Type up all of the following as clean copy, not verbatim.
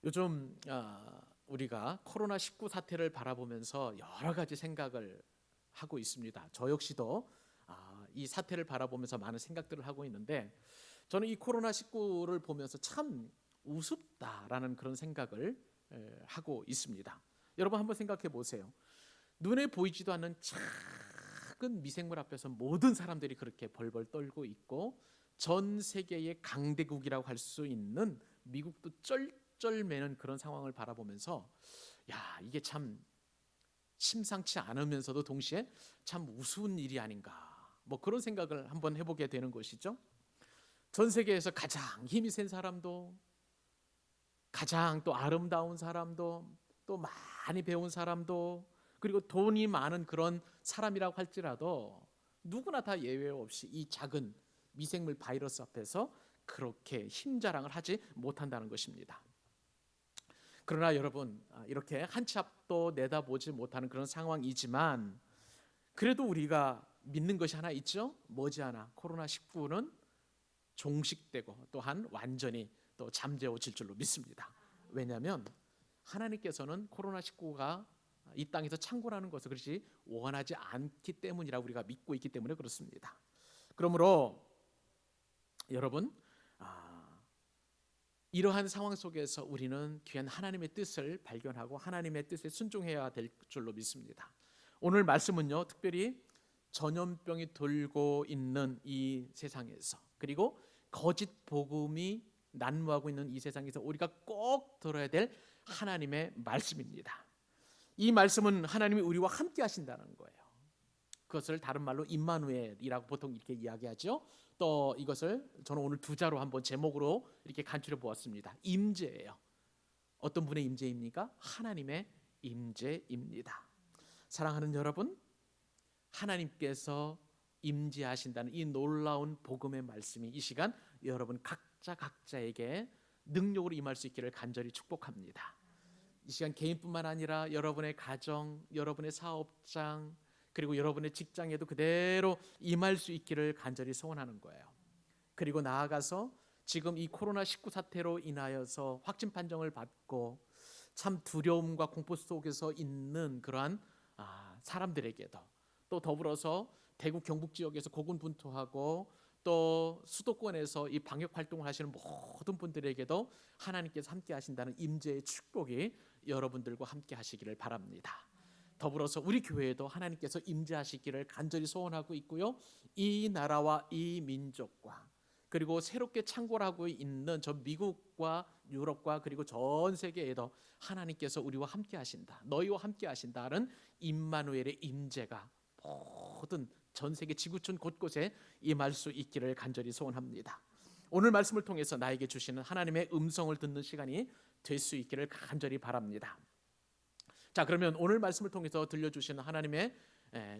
요즘 우리가 코로나19 사태를 바라보면서 여러 가지 생각을 하고 있습니다. 저 역시도 이 사태를 바라보면서 많은 생각들을 하고 있는데, 저는 이 코로나19를 보면서 참 우습다라는 그런 생각을 하고 있습니다. 여러분 한번 생각해 보세요. 눈에 보이지도 않는 작은 미생물 앞에서 모든 사람들이 그렇게 벌벌 떨고 있고, 전 세계의 강대국이라고 할 수 있는 미국도 쩔쩔매는 그런 상황을 바라보면서, 야, 이게 참 심상치 않으면서도 동시에 참 우스운 일이 아닌가, 뭐 그런 생각을 한번 해보게 되는 것이죠. 전 세계에서 가장 힘이 센 사람도, 가장 또 아름다운 사람도, 또 많이 배운 사람도, 그리고 돈이 많은 그런 사람이라고 할지라도 누구나 다 예외 없이 이 작은 미생물 바이러스 앞에서 그렇게 힘자랑을 하지 못한다는 것입니다. 그러나 여러분, 이렇게 한 치 앞도 내다보지 못하는 그런 상황이지만, 그래도 우리가 믿는 것이 하나 있죠. 머지않아 코로나19는 종식되고 또한 완전히 또 잠재워질 줄로 믿습니다. 왜냐하면 하나님께서는 코로나19가 이 땅에서 창궐하는 것을 그렇지 원하지 않기 때문이라고 우리가 믿고 있기 때문에 그렇습니다. 그러므로 여러분, 이러한 상황 속에서 우리는 귀한 하나님의 뜻을 발견하고 하나님의 뜻에 순종해야 될 줄로 믿습니다. 오늘 말씀은요, 특별히 전염병이 돌고 있는 이 세상에서, 그리고 거짓 복음이 난무하고 있는 이 세상에서 우리가 꼭 들어야 될 하나님의 말씀입니다. 이 말씀은 하나님이 우리와 함께 하신다는 거예요. 그것을 다른 말로 임마누엘이라고 보통 이렇게 이야기하죠. 또 이것을 저는 오늘 두 자로 한번 제목으로 이렇게 간추려 보았습니다. 임재예요. 어떤 분의 임재입니까? 하나님의 임재입니다. 사랑하는 여러분, 하나님께서 임재하신다는 이 놀라운 복음의 말씀이 이 시간 여러분 각자에게 능력으로 임할 수 있기를 간절히 축복합니다. 이 시간 개인뿐만 아니라 여러분의 가정, 여러분의 사업장, 그리고 여러분의 직장에도 그대로 임할 수 있기를 간절히 소원하는 거예요. 그리고 나아가서 지금 이 코로나19 사태로 인하여서 확진 판정을 받고 참 두려움과 공포 속에서 있는 그러한 사람들에게도, 또 더불어서 대구 경북 지역에서 고군분투하고 또 수도권에서 이 방역 활동을 하시는 모든 분들에게도 하나님께서 함께 하신다는 임재의 축복이 여러분들과 함께 하시기를 바랍니다. 더불어서 우리 교회에도 하나님께서 임재하시기를 간절히 소원하고 있고요. 이 나라와 이 민족과 그리고 새롭게 창궐하고 있는 저 미국과 유럽과 그리고 전 세계에도 하나님께서 우리와 함께 하신다, 너희와 함께 하신다는 임마누엘의 임재가 모든 전 세계 지구촌 곳곳에 임할 수 있기를 간절히 소원합니다. 오늘 말씀을 통해서 나에게 주시는 하나님의 음성을 듣는 시간이 될 수 있기를 간절히 바랍니다. 자, 그러면 오늘 말씀을 통해서 들려주시는 하나님의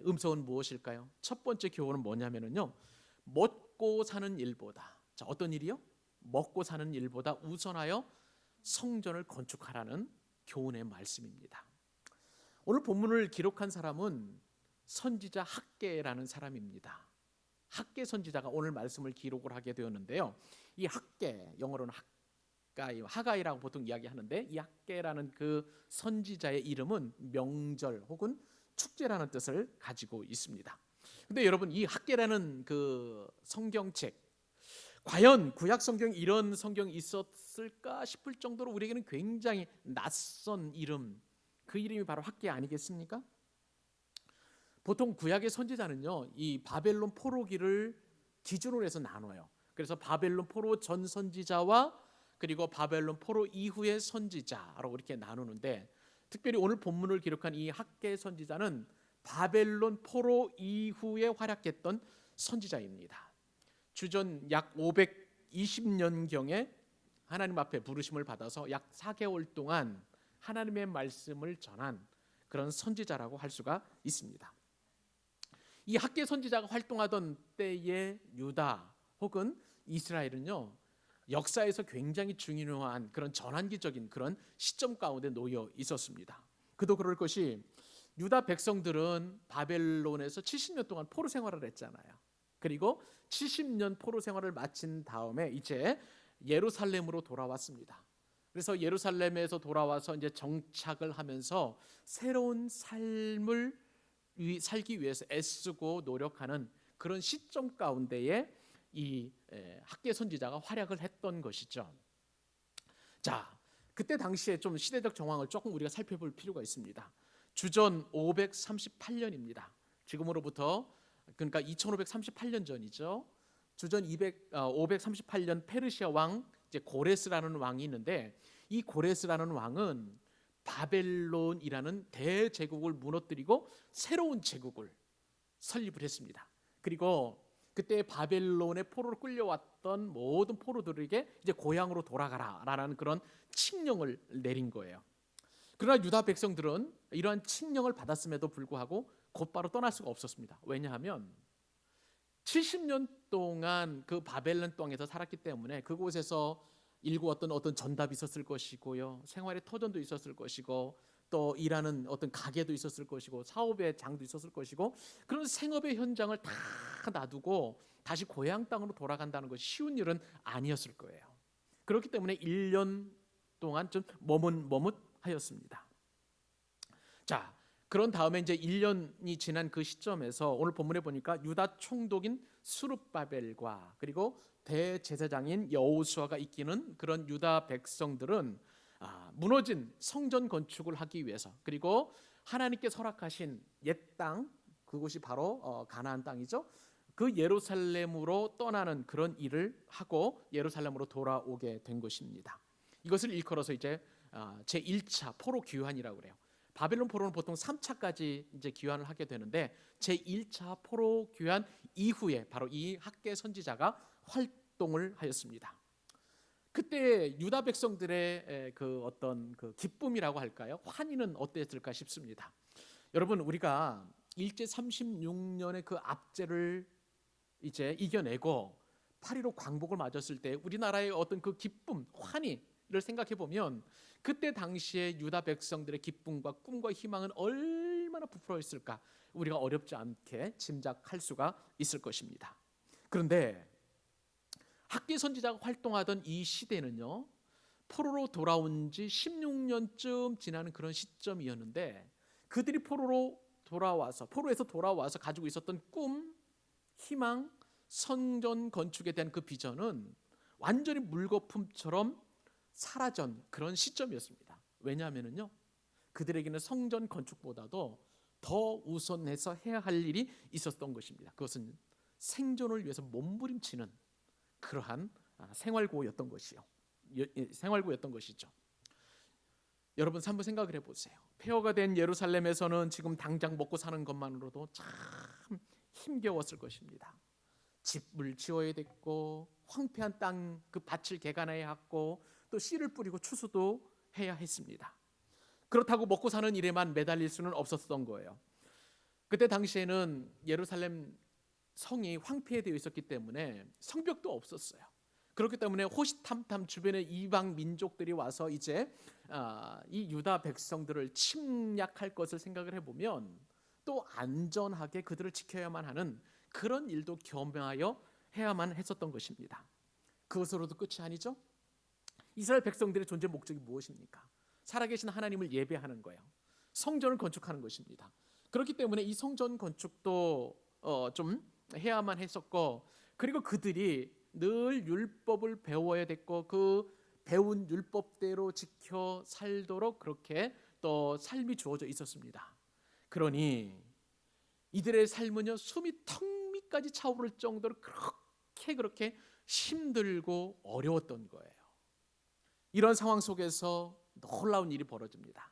음성은 무엇일까요? 첫 번째 교훈은 뭐냐면요, 먹고 사는 일보다, 자, 어떤 일이요? 먹고 사는 일보다 우선하여 성전을 건축하라는 교훈의 말씀입니다. 오늘 본문을 기록한 사람은 선지자 학개라는 사람입니다. 학개 선지자가 오늘 말씀을 기록을 하게 되었는데요, 이 학개, 영어로는 하가이라고 보통 이야기하는데, 이 학개라는 그 선지자의 이름은 명절 혹은 축제라는 뜻을 가지고 있습니다. 근데 여러분, 이 학개라는 그 성경책, 과연 구약 성경에 이런 성경이 있었을까 싶을 정도로 우리에게는 굉장히 낯선 이름, 그 이름이 바로 학개 아니겠습니까? 보통 구약의 선지자는요, 이 바벨론 포로기를 기준으로 해서 나눠요. 그래서 바벨론 포로 전 선지자와 그리고 바벨론 포로 이후의 선지자라고 이렇게 나누는데, 특별히 오늘 본문을 기록한 이 학개 선지자는 바벨론 포로 이후에 활약했던 선지자입니다. 주전 약 520년경에 하나님 앞에 부르심을 받아서 약 4개월 동안 하나님의 말씀을 전한 그런 선지자라고 할 수가 있습니다. 이 학개 선지자가 활동하던 때의 유다 혹은 이스라엘은요, 역사에서 굉장히 중요한 그런 전환기적인 그런 시점 가운데 놓여 있었습니다. 그도 그럴 것이, 유다 백성들은 바벨론에서 70년 동안 포로 생활을 했잖아요. 그리고 70년 포로 생활을 마친 다음에 이제 예루살렘으로 돌아왔습니다. 그래서 예루살렘에서 돌아와서 이제 정착을 하면서 새로운 삶을 살기 위해서 애쓰고 노력하는 그런 시점 가운데에 이 학개 선지자가 활약을 했던 것이죠. 자, 그때 당시에 좀 시대적 정황을 조금 우리가 살펴볼 필요가 있습니다. 주전 538년입니다. 지금으로부터 그러니까 2538년 전이죠. 주전 538년 페르시아 왕 이제 고레스라는 왕이 있는데, 이 고레스라는 왕은 바벨론이라는 대제국을 무너뜨리고 새로운 제국을 설립을 했습니다. 그리고 그때 바벨론의 포로로 끌려왔던 모든 포로들에게 이제 고향으로 돌아가라라는 그런 칙령을 내린 거예요. 그러나 유다 백성들은 이러한 칙령을 받았음에도 불구하고 곧바로 떠날 수가 없었습니다. 왜냐하면 70년 동안 그 바벨론 땅에서 살았기 때문에 그곳에서 일구었던 어떤 전답이 있었을 것이고요, 생활의 터전도 있었을 것이고, 또 일하는 어떤 가게도 있었을 것이고, 사업의 장도 있었을 것이고, 그런 생업의 현장을 다 놔두고 다시 고향 땅으로 돌아간다는 것이 쉬운 일은 아니었을 거예요. 그렇기 때문에 1년 동안 좀 머뭇하였습니다. 자, 그런 다음에 이제 1년이 지난 그 시점에서 오늘 본문에 보니까 유다 총독인 스룹바벨과 그리고 대제사장인 여호수아가 이끄는 그런 유다 백성들은 무너진 성전 건축을 하기 위해서, 그리고 하나님께 허락하신 옛 땅, 그곳이 바로 가나안 땅이죠. 그 예루살렘으로 떠나는 그런 일을 하고 예루살렘으로 돌아오게 된 것입니다. 이것을 일컬어서 이제 제1차 포로 귀환이라고 그래요. 바벨론 포로는 보통 3차까지 이제 귀환을 하게 되는데, 제1차 포로 귀환 이후에 바로 이 학개 선지자가 활동을 하였습니다. 그때 유다 백성들의 그 어떤 그 기쁨이라고 할까요? 환희는 어땠을까 싶습니다. 여러분, 우리가 일제 36년의 그 압제를 이제 이겨내고 8.15 광복을 맞았을 때 우리나라의 어떤 그 기쁨, 환희를 생각해 보면 그때 당시에 유다 백성들의 기쁨과 꿈과 희망은 얼마나 부풀어 있을까 우리가 어렵지 않게 짐작할 수가 있을 것입니다. 그런데 학개 선지자가 활동하던 이 시대는요, 포로로 돌아온 지 16년쯤 지나는 그런 시점이었는데, 그들이 포로에서 돌아와서 가지고 있었던 꿈, 희망, 성전 건축에 대한 그 비전은 완전히 물거품처럼 사라진 그런 시점이었습니다. 왜냐하면요, 그들에게는 성전 건축보다도 더 우선해서 해야 할 일이 있었던 것입니다. 그것은 생존을 위해서 몸부림치는 그러한 생활고였던 것이죠. 여러분, 한번 생각을 해보세요. 폐허가 된 예루살렘에서는 지금 당장 먹고 사는 것만으로도 참 힘겨웠을 것입니다. 집을 지어야 됐고, 황폐한 땅 그 밭을 개간해야 했고, 또 씨를 뿌리고 추수도 해야 했습니다. 그렇다고 먹고 사는 일에만 매달릴 수는 없었던 거예요. 그때 당시에는 예루살렘 성이 황폐되어 있었기 때문에 성벽도 없었어요. 그렇기 때문에 호시탐탐 주변의 이방 민족들이 와서 이제 이 유다 백성들을 침략할 것을 생각을 해보면 또 안전하게 그들을 지켜야만 하는 그런 일도 겸하여 해야만 했었던 것입니다. 그것으로도 끝이 아니죠. 이스라엘 백성들의 존재 목적이 무엇입니까? 살아계신 하나님을 예배하는 거예요. 성전을 건축하는 것입니다. 그렇기 때문에 이 성전 건축도 좀 해야만 했었고, 그리고 그들이 늘 율법을 배워야 됐고, 그 배운 율법대로 지켜 살도록 그렇게 또 삶이 주어져 있었습니다. 그러니 이들의 삶은요, 숨이 턱 밑까지 차오를 정도로 그렇게 힘들고 어려웠던 거예요. 이런 상황 속에서 놀라운 일이 벌어집니다.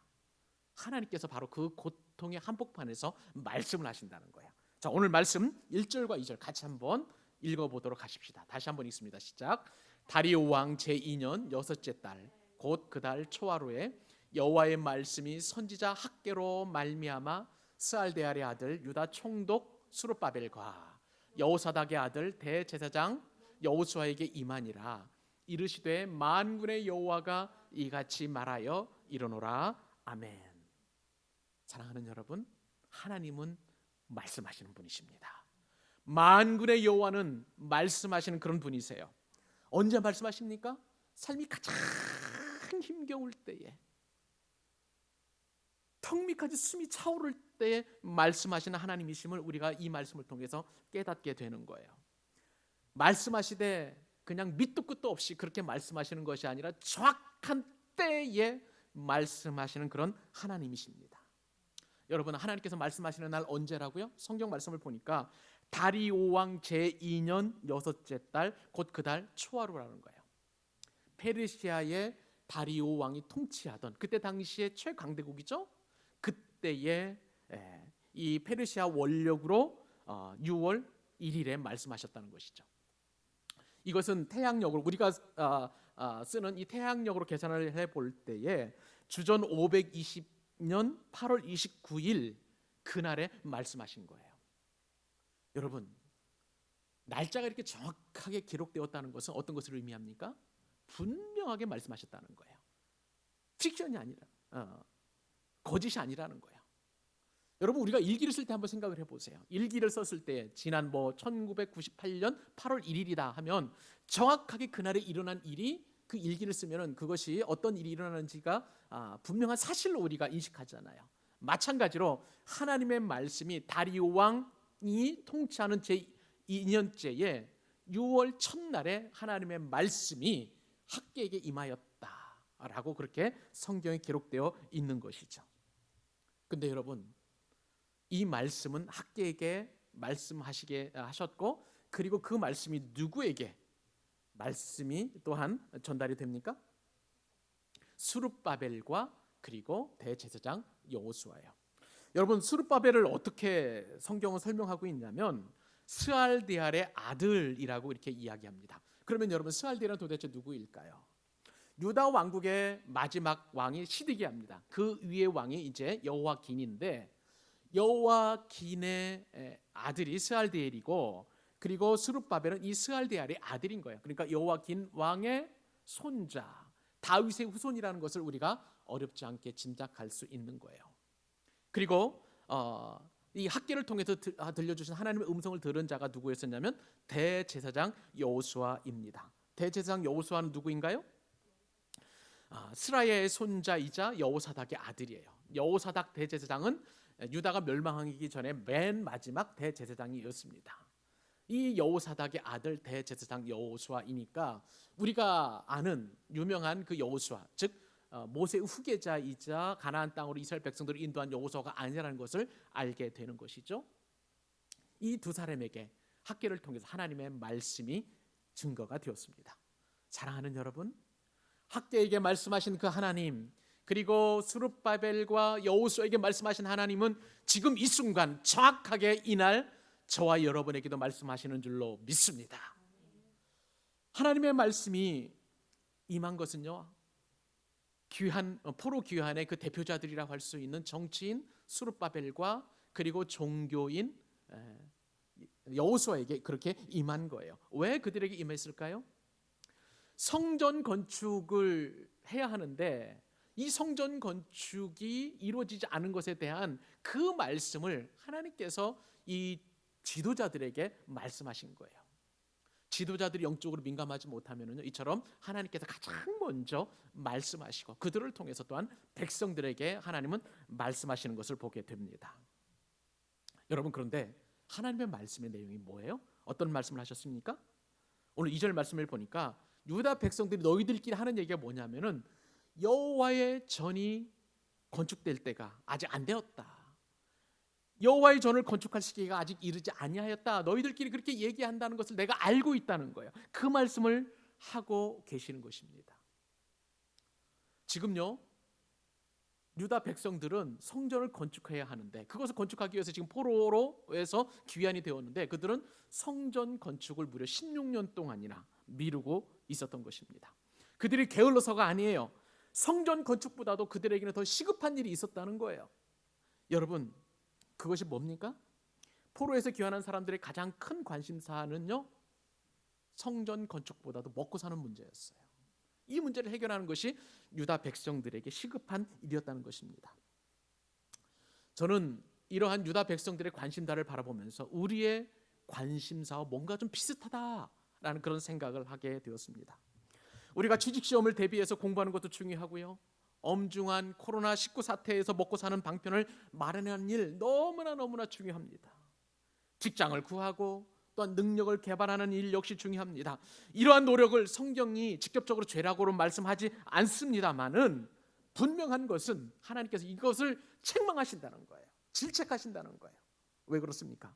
하나님께서 바로 그 고통의 한복판에서 말씀을 하신다는 거예요. 자, 오늘 말씀 1절과 2절 같이 한번 읽어보도록 하십시다. 다시 한번 읽습니다. 시작. 다리오 왕 제2년 여섯째 달 곧 그 달 초하루에 여호와의 말씀이 선지자 학개로 말미암아 스알데알의 아들 유다 총독 스룹바벨과 여호사닥의 아들 대제사장 여호수아에게 임하니라. 이르시되 만군의 여호와가 이같이 말하여 이르노라. 아멘. 사랑하는 여러분, 하나님은 말씀하시는 분이십니다. 만군의 여호와는 말씀하시는 그런 분이세요. 언제 말씀하십니까? 삶이 가장 가장 힘겨울 때에, 턱 밑까지 숨이 차오를 때에 말씀하시는 하나님이심을 우리가 이 말씀을 통해서 깨닫게 되는 거예요. 말씀하시되 그냥 밑도 끝도 없이 그렇게 말씀하시는 것이 아니라 정확한 때에 말씀하시는 그런 하나님이십니다. 여러분, 하나님께서 말씀하시는 날 언제라고요? 성경 말씀을 보니까 다리오 왕 제2년 여섯째 달, 곧 그 달 초하루라는 거예요. 페르시아의 다리오 왕이 통치하던, 그때 당시에 최강대국이죠. 그때에 이 페르시아 원력으로 6월 1일에 말씀하셨다는 것이죠. 이것은 태양력으로, 우리가 쓰는 이 태양력으로 계산을 해볼 때에 주전 520년 8월 29일 그날에 말씀하신 거예요. 여러분, 날짜가 이렇게 정확하게 기록되었다는 것은 어떤 것을 의미합니까? 분명하게 말씀하셨다는 거예요. 픽션이 아니라, 거짓이 아니라는 거예요. 여러분, 우리가 일기를 쓸 때 한번 생각을 해보세요. 일기를 썼을 때 지난 1998년 8월 1일이다 하면 정확하게 그날에 일어난 일이, 그 일기를 쓰면은 그것이 어떤 일이 일어나는지가 분명한 사실로 우리가 인식하잖아요. 마찬가지로 하나님의 말씀이 다리오 왕이 통치하는 제2년째에 6월 첫날에 하나님의 말씀이 학개에게 임하였다라고 그렇게 성경에 기록되어 있는 것이죠. 근데 여러분, 이 말씀은 학개에게 말씀하시게 하셨고, 그리고 그 말씀이 누구에게 말씀이 또한 전달이 됩니까? 스룹바벨과 그리고 대제사장 여호수아예요. 여러분, 스룹바벨을 어떻게 성경은 설명하고 있냐면 스알디알의 아들이라고 이렇게 이야기합니다. 그러면 여러분, 스알디알은 도대체 누구일까요? 유다 왕국의 마지막 왕이 시드기야입니다. 그 위의 왕이 이제 여호와긴인데, 여호와긴의 아들이 스알디엘이고, 그리고 스룹바벨은 이 스알디알의 아들인 거예요. 그러니까 여호와긴 왕의 손자, 다윗의 후손이라는 것을 우리가 어렵지 않게 짐작할 수 있는 거예요. 그리고 이 학개를 통해서 들려주신 하나님의 음성을 들은 자가 누구였었냐면 대제사장 여호수아입니다. 대제사장 여호수아는 누구인가요? 스라야의 손자이자 여호사닥의 아들이에요. 여호사닥 대제사장은 유다가 멸망하기 전에 맨 마지막 대제사장이었습니다. 이 여호사닥의 아들 대제사장 여호수아이니까 우리가 아는 유명한 그 여호수아, 즉 모세의 후계자이자 가나안 땅으로 이스라엘 백성들을 인도한 여호수아가 아니라는 것을 알게 되는 것이죠. 이 두 사람에게 학개를 통해서 하나님의 말씀이 증거가 되었습니다. 사랑하는 여러분, 학개에게 말씀하신 그 하나님, 그리고 스룹바벨과 여호수아에게 말씀하신 하나님은 지금 이 순간 정확하게 이날 저와 여러분에게도 말씀하시는 줄로 믿습니다. 하나님의 말씀이 임한 것은요, 포로 귀환의 그 대표자들이라고 할 수 있는 정치인 스룹바벨과 그리고 종교인 여호수아에게 그렇게 임한 거예요. 왜 그들에게 임했을까요? 성전 건축을 해야 하는데 이 성전 건축이 이루어지지 않은 것에 대한 그 말씀을 하나님께서 이 지도자들에게 말씀하신 거예요. 지도자들이 영적으로 민감하지 못하면요, 이처럼 하나님께서 가장 먼저 말씀하시고 그들을 통해서 또한 백성들에게 하나님은 말씀하시는 것을 보게 됩니다. 여러분, 그런데 하나님의 말씀의 내용이 뭐예요? 어떤 말씀을 하셨습니까? 오늘 2절 말씀을 보니까 유다 백성들이 너희들끼리 하는 얘기가 뭐냐면은 여호와의 전이 건축될 때가 아직 안 되었다. 여호와의 전을 건축할 시기가 아직 이르지 아니하였다. 너희들끼리 그렇게 얘기한다는 것을 내가 알고 있다는 거예요. 그 말씀을 하고 계시는 것입니다. 지금요, 유다 백성들은 성전을 건축해야 하는데 그것을 건축하기 위해서 지금 포로로에서 귀환이 되었는데 그들은 성전 건축을 무려 16년 동안이나 미루고 있었던 것입니다. 그들이 게을러서가 아니에요. 성전 건축보다도 그들에게는 더 시급한 일이 있었다는 거예요. 여러분, 그것이 뭡니까? 포로에서 귀환한 사람들의 가장 큰 관심사는요, 성전 건축보다도 먹고 사는 문제였어요. 이 문제를 해결하는 것이 유다 백성들에게 시급한 일이었다는 것입니다. 저는 이러한 유다 백성들의 관심사를 바라보면서 우리의 관심사와 뭔가 좀 비슷하다라는 그런 생각을 하게 되었습니다. 우리가 취직시험을 대비해서 공부하는 것도 중요하고요. 엄중한 코로나19 사태에서 먹고 사는 방편을 마련하는 일 너무나 중요합니다. 직장을 구하고 또한 능력을 개발하는 일 역시 중요합니다. 이러한 노력을 성경이 직접적으로 죄라고는 말씀하지 않습니다만은 분명한 것은 하나님께서 이것을 책망하신다는 거예요. 질책하신다는 거예요. 왜 그렇습니까?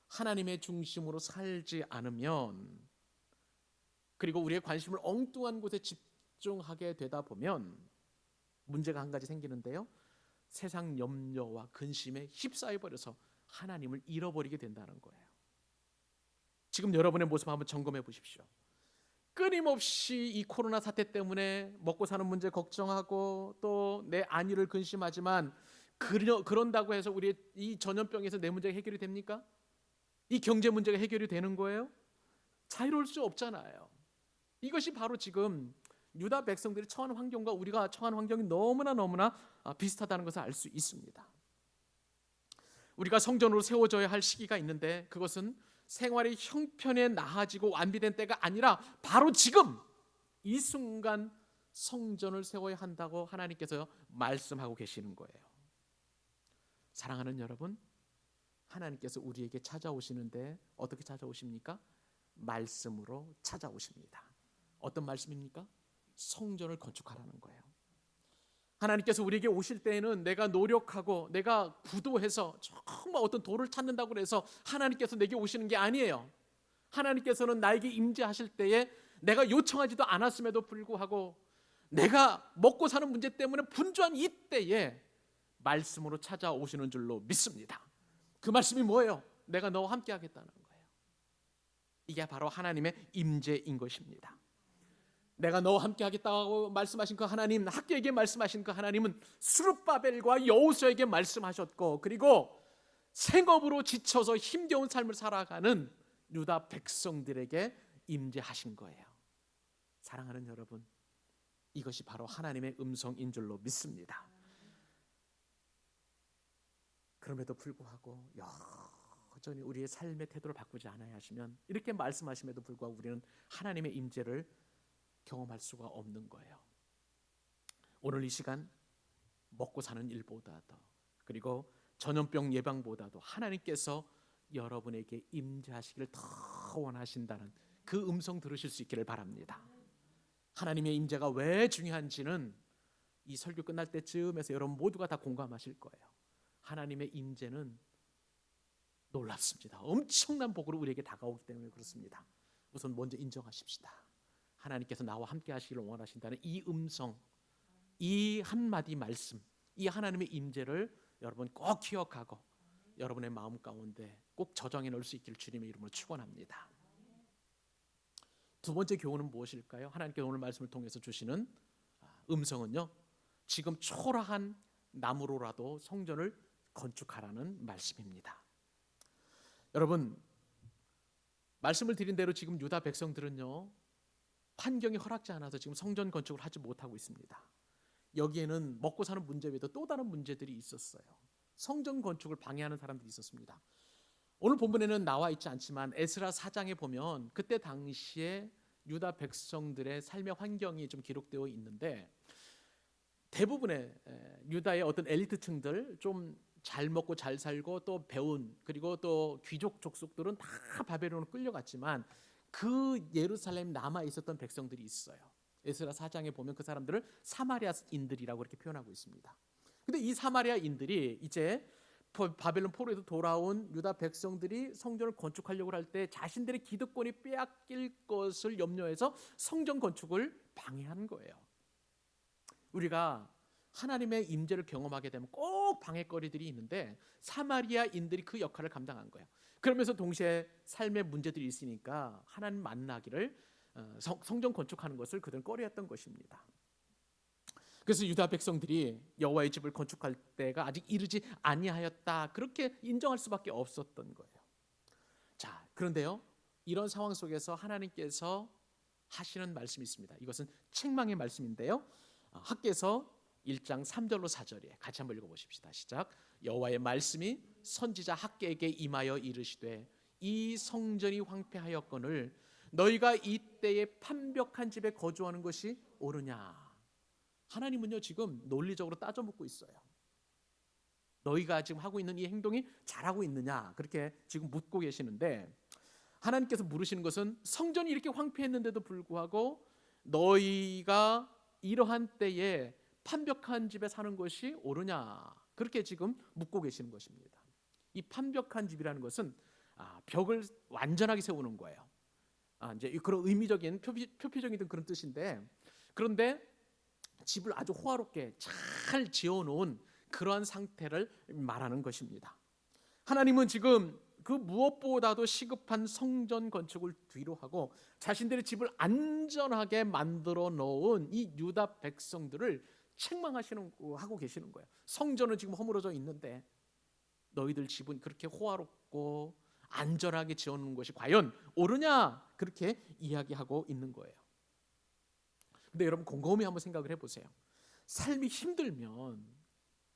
하나님의 중심으로 살지 않으면, 그리고 우리의 관심을 엉뚱한 곳에 집중하게 되다 보면 문제가 한 가지 생기는데요. 세상 염려와 근심에 휩싸여 버려서 하나님을 잃어버리게 된다는 거예요. 지금 여러분의 모습 한번 점검해 보십시오. 끊임없이 이 코로나 사태 때문에 먹고 사는 문제 걱정하고 또 내 안위를 근심하지만 그런다고 해서 우리의 이 전염병에서 내 문제가 해결이 됩니까? 이 경제 문제가 해결이 되는 거예요? 자유로울 수 없잖아요. 이것이 바로 지금 유다 백성들이 처한 환경과 우리가 처한 환경이 너무나 비슷하다는 것을 알 수 있습니다. 우리가 성전으로 세워져야 할 시기가 있는데 그것은 생활의 형편에 나아지고 완비된 때가 아니라 바로 지금 이 순간 성전을 세워야 한다고 하나님께서 말씀하고 계시는 거예요. 사랑하는 여러분, 하나님께서 우리에게 찾아오시는데 어떻게 찾아오십니까? 말씀으로 찾아오십니다. 어떤 말씀입니까? 성전을 건축하라는 거예요. 하나님께서 우리에게 오실 때에는 내가 노력하고 내가 부도해서 정말 어떤 도를 찾는다고 해서 하나님께서 내게 오시는 게 아니에요. 하나님께서는 나에게 임재하실 때에 내가 요청하지도 않았음에도 불구하고 내가 먹고 사는 문제 때문에 분주한 이때에 말씀으로 찾아오시는 줄로 믿습니다. 그 말씀이 뭐예요? 내가 너와 함께 하겠다는 거예요. 이게 바로 하나님의 임재인 것입니다. 내가 너와 함께 하겠다고 말씀하신 그 하나님, 학교에게 말씀하신 그 하나님은 스룹바벨과 여호수아에게 말씀하셨고, 그리고 생업으로 지쳐서 힘겨운 삶을 살아가는 유다 백성들에게 임재하신 거예요. 사랑하는 여러분, 이것이 바로 하나님의 음성인 줄로 믿습니다. 그럼에도 불구하고 여전히 우리의 삶의 태도를 바꾸지 않아야 하시면, 이렇게 말씀하심에도 불구하고 우리는 하나님의 임재를 경험할 수가 없는 거예요. 오늘 이 시간 먹고 사는 일보다도, 그리고 전염병 예방보다도 하나님께서 여러분에게 임재하시기를 더 원하신다는 그 음성 들으실 수 있기를 바랍니다. 하나님의 임재가 왜 중요한지는 이 설교 끝날 때쯤에서 여러분 모두가 다 공감하실 거예요. 하나님의 임재는 놀랍습니다. 엄청난 복으로 우리에게 다가오기 때문에 그렇습니다. 우선 먼저 인정하십시다. 하나님께서 나와 함께 하시기를 원하신다는 이 음성, 이 한마디 말씀, 이 하나님의 임재를 여러분 꼭 기억하고 여러분의 마음 가운데 꼭 저장해 놓을 수 있기를 주님의 이름으로 축원합니다. 두 번째 교훈은 무엇일까요? 하나님께서 오늘 말씀을 통해서 주시는 음성은요, 지금 초라한 나무로라도 성전을 건축하라는 말씀입니다. 여러분, 말씀을 드린 대로 지금 유다 백성들은요, 환경이 허락지 않아서 지금 성전 건축을 하지 못하고 있습니다. 여기에는 먹고 사는 문제 외에도 또 다른 문제들이 있었어요. 성전 건축을 방해하는 사람들이 있었습니다. 오늘 본문에는 나와 있지 않지만 에스라 4장에 보면 그때 당시에 유다 백성들의 삶의 환경이 좀 기록되어 있는데, 대부분의 유다의 어떤 엘리트층들, 좀 잘 먹고 잘 살고 또 배운, 그리고 또 귀족 족속들은 다 바벨론으로 끌려갔지만 그 예루살렘 남아 있었던 백성들이 있어요. 에스라 4장에 보면 그 사람들을 사마리아인들이라고 이렇게 표현하고 있습니다. 근데 이 사마리아인들이 이제 바벨론 포로에서 돌아온 유다 백성들이 성전을 건축하려고 할 때 자신들의 기득권이 빼앗길 것을 염려해서 성전 건축을 방해한 거예요. 우리가 하나님의 임재를 경험하게 되면 꼭 방해거리들이 있는데 사마리아인들이 그 역할을 감당한 거예요. 그러면서 동시에 삶의 문제들이 있으니까 하나님 만나기를, 성전 건축하는 것을 그들은 꺼려했던 것입니다. 그래서 유다 백성들이 여호와의 집을 건축할 때가 아직 이르지 아니하였다, 그렇게 인정할 수밖에 없었던 거예요. 자, 그런데요, 이런 상황 속에서 하나님께서 하시는 말씀이 있습니다. 이것은 책망의 말씀인데요, 학개서 1장 3절로 4절에 같이 한번 읽어보십시다. 시작. 여호와의 말씀이 선지자 학개에게 임하여 이르시되 이 성전이 황폐하였거늘 너희가 이때에 판벽한 집에 거주하는 것이 옳으냐? 하나님은요 지금 논리적으로 따져 묻고 있어요. 너희가 지금 하고 있는 이 행동이 잘하고 있느냐? 그렇게 지금 묻고 계시는데, 하나님께서 물으시는 것은 성전이 이렇게 황폐했는데도 불구하고 너희가 이러한 때에 판벽한 집에 사는 것이 옳으냐? 그렇게 지금 묻고 계시는 것입니다. 이 판벽한 집이라는 것은 벽을 완전하게 세우는 거예요. 이제 그런 의미적인 표피적인 그런 뜻인데, 그런데 집을 아주 호화롭게 잘 지어놓은 그러한 상태를 말하는 것입니다. 하나님은 지금 그 무엇보다도 시급한 성전 건축을 뒤로 하고 자신들의 집을 안전하게 만들어 놓은 이 유다 백성들을 책망하고 계시는 거예요. 성전은 지금 허물어져 있는데 너희들 집은 그렇게 호화롭고 안전하게 지어놓은 것이 과연 옳으냐? 그렇게 이야기하고 있는 거예요. 근데 여러분 곰곰이 한번 생각을 해보세요. 삶이 힘들면